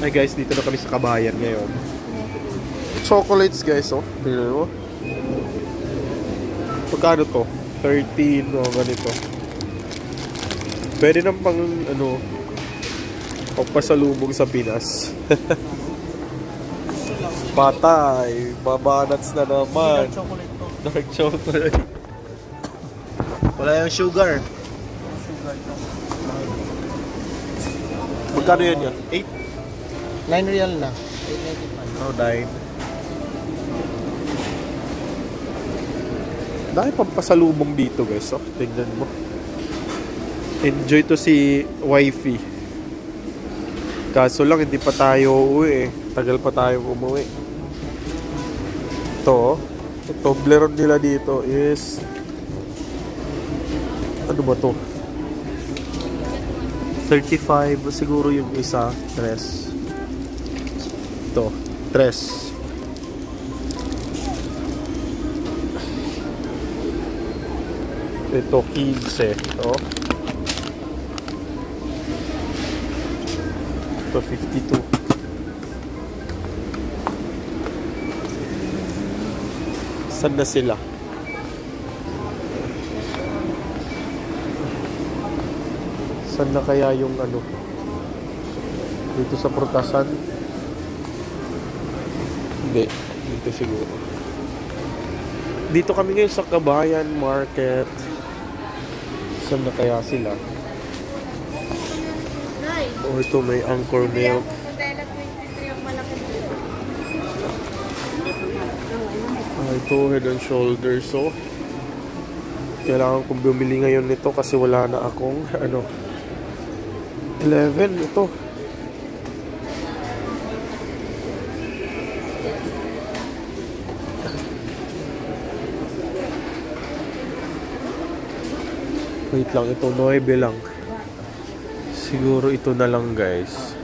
Ay guys, dito na kami sa Kabayan ngayon. Chocolates guys, oh. Tingnan mo. Pagkano to? 13 o ganito. Pwede nang pang ano, pagpasalubong sa Pinas. Patay, babanats na naman. Dark chocolate. Wala yung sugar. Magkano yan yan? 8? 9 real na. 8.95. Oh, 9. Dahil pampasalubong dito guys, oh. Tingnan mo. Enjoy to si wifey. Kaso lang hindi pa tayo uuwi eh. Tagal pa tayo umuwi. Ito, oh. Yung Toblerone nila dito is ano ba to? 35 siguro yung isa. 3. Ito, 3. Ito, 15. Ito. Ito, 52. Saan na sila? Saan na kaya yung ano? Dito sa Prutasan? Hindi. Dito siguro. Dito kami ngayon sa Kabayan Market. Saan na kaya sila? Oh, ito may Anchor Milk. Ito, Head and Shoulders. So, kailangan kong bumili ngayon nito kasi wala na akong ano 11 ito. Wait lang, ito 9 lang. Siguro ito na lang guys.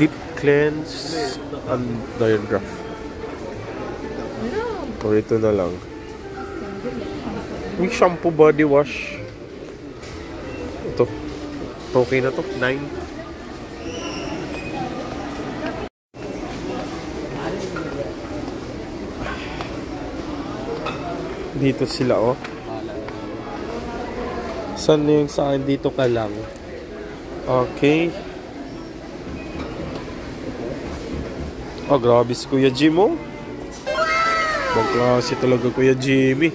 Deep Cleanse and Diagraph. O ito na lang. May shampoo body wash. Ito. Okay na to. 9. Dito sila oh. Saan yung sa akin? Dito ka lang. Okay. Oh, grabe si Kuya Jim oh. Magklase talaga Kuya Jimmy.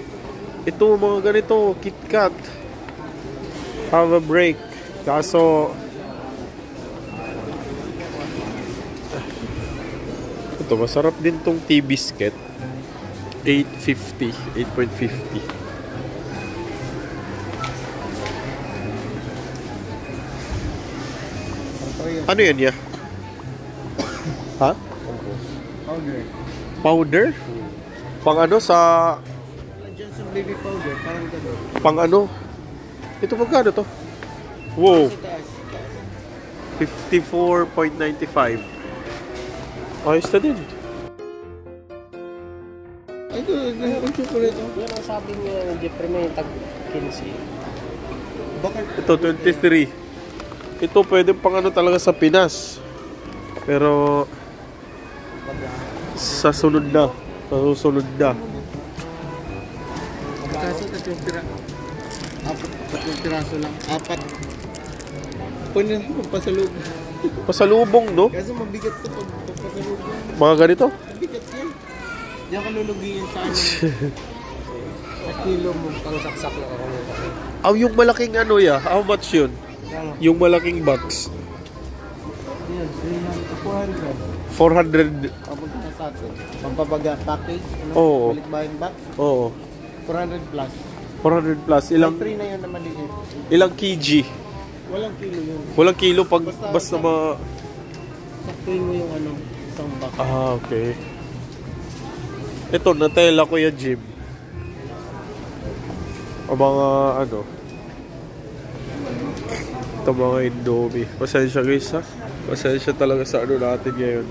Ito mga ganito, KitKat. Have a break. Kaso ito masarap din tong tea biscuit. 8.50, 8.50. Ano yan ya? Ha? Powder. Powder? Pang ano sa Johnson baby powder, parang gano'n. pang ano? Ito magkano to? Wow. 54.95. Ayos na din. Ito, ang chocolate. Yan ang sabi niya ng Jeffrey na yung tag 15. Bakit? Ito 23. Ito pwede pang ano talaga sa Pinas. Pero sa sunod na. Sa susunod na. Kaso tatlong piraso. Tatlong piraso lang. 4. Pwede na pasalubong. Pasalubong, no? Kaso mabigat ito pag pasalubong. Mga ganito? Mabigat yan. Diyan ka lulugiin sa ano. Sa kilo mo. Pang saksak na ako. Aw, yung malaking ano ya? How much yun? Ano? Yung malaking box. Yan, 400. 400. Kapag na sa atin. Pampabaga package. Ano? Oo. Balikbayan box. Oo. 400 plus. 400 plus. Ilang 3 na yun na maliit. ilang kg? Walang kilo yun. Walang kilo pag basta ma... Saktuin mo yung ano, isang box. Ah, okay. Ito, Nutella Kuya Jim. O mga ano. Ito mga Indomie. Pasensya guys ha. Pasensya talaga sa ano natin ngayon.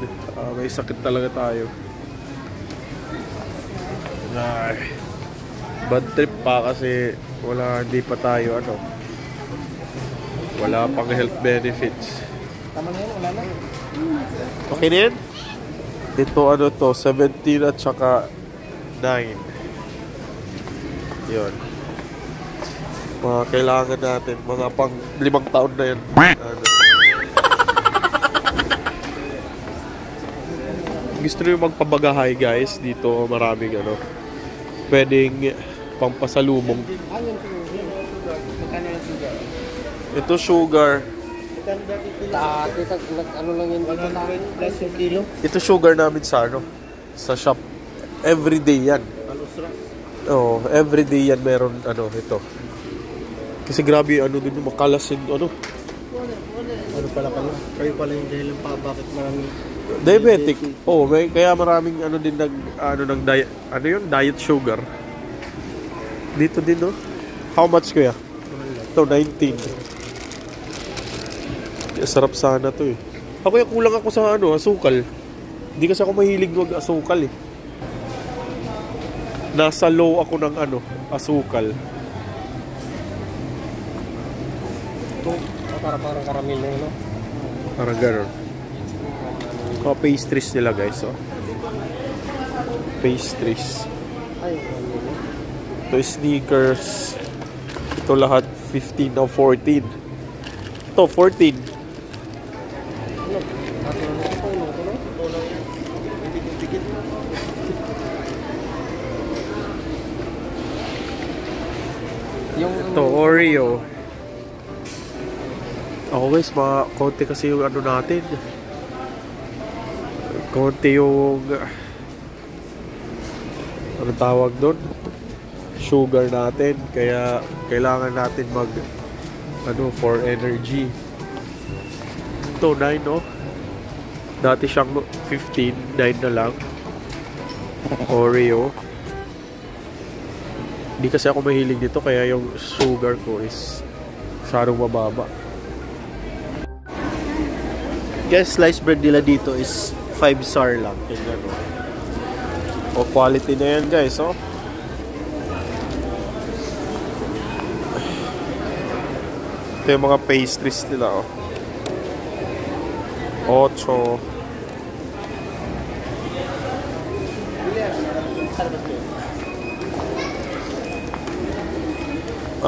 May sakit talaga tayo. Ay. Bad trip pa kasi hindi pa tayo ano. Wala pang health benefits. Tama na yun, wala na. Okay na yan? Ito ano to, 17 at saka 9. Yun. Mga kailangan natin, mga pang 5 taon na yan. Ano. Gusto nyo magpabagahay guys, dito maraming ano, pwedeng pampasalubong. Ayun, magkano yung sugar? Ito sugar. Ano lang yun dito tayo? Plus yung kilo? Ito sugar namin sa ano, sa shop. Everyday yan. Oo, everyday yan meron ano ito. Kasi grabe ano din yung makalas yung ano. Ano pala kayo? Kayo pala yung dahilan pa bakit maraming Diabetic. Oh, may kaya maraming ano din nag ano ng diet, ano yun? Diet sugar. Dito din no. How much kuya? Ito 19. Sarap sana to eh. Ako yung kulang ako sa ano, asukal. Hindi kasi ako mahilig wag asukal eh. Nasa low ako ng ano, asukal. Ito, parang karamil na yun, no? Parang gano'n. Mga pastries nila guys, oh. Pastries. Ay, ano yun? Ito sneakers. Ito lahat 15 o 14. Ito 14. Yung Ito Oreo. Ako guys, mga konti kasi yung ano natin. Konti yung ano tawag doon? Sugar natin. Kaya kailangan natin mag ano for energy. Ito 9 no? Dati siyang 15, 9 na lang. Oreo. Hindi kasi ako mahilig dito kaya yung sugar ko is masyadong mababa. Guys, sliced bread nila dito is 5-star lang. Tingnan mo. O quality na yan guys, oh. Ito yung mga pastries nila, oh. 8.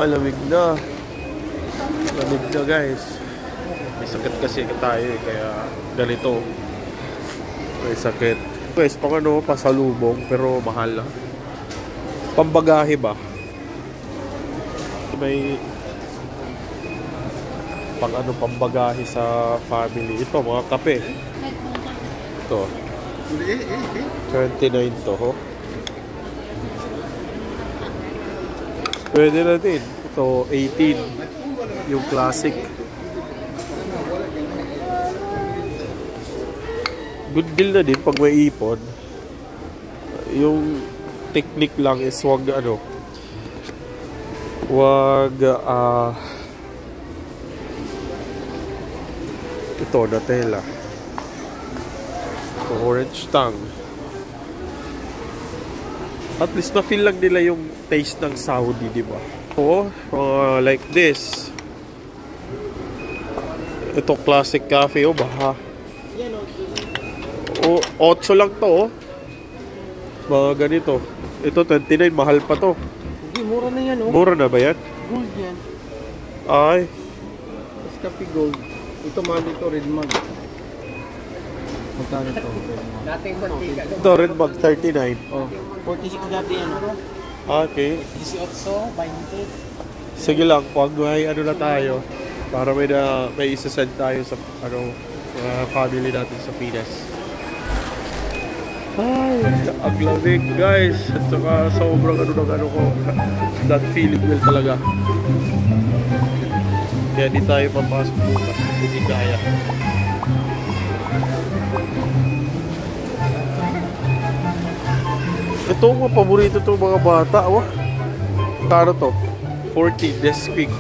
Lamig na. Lamig na guys. May sakit kasi tayo eh, kaya ganito. May sakit. Guys, pang ano, pasalubong, pero mahal lang. Pambagahe ba? May pang ano, pambagahe sa family. Ito, mga kape. Ito. 29 to, ho. Pwede na din. Ito, 18. Yung classic. Good deal na din pag may ipon. Yung technique lang is wag ano, wag ito Nutella, ito orange tang. At least na feel lang nila yung taste ng Saudi, di ba? Oo, like this. Ito classic cafe, oh baha. O, 8 lang to, oh. Mga ganito. Ito, 29. Mahal pa to. Hindi, mura na yan, oh. Mura na ba yan? Gold yan. Ay. Nescafe Gold. Ito mahal dito, Red Mug. Magkano ito? Dating mantika. Ito, Red Mug, 39. Oh, 46 dati yan. Okay. 18, 20. Sige lang, pag may ano na tayo, para may isa-send tayo sa ano, family natin sa Pinas. Ay, ang lamig guys. At saka sobrang ano ng ano ko. That feeling well talaga. Kaya di tayo papasok bukas. Hindi kaya. Ito mga paborito itong mga bata. Oh. Kano to? 40 Nesquik.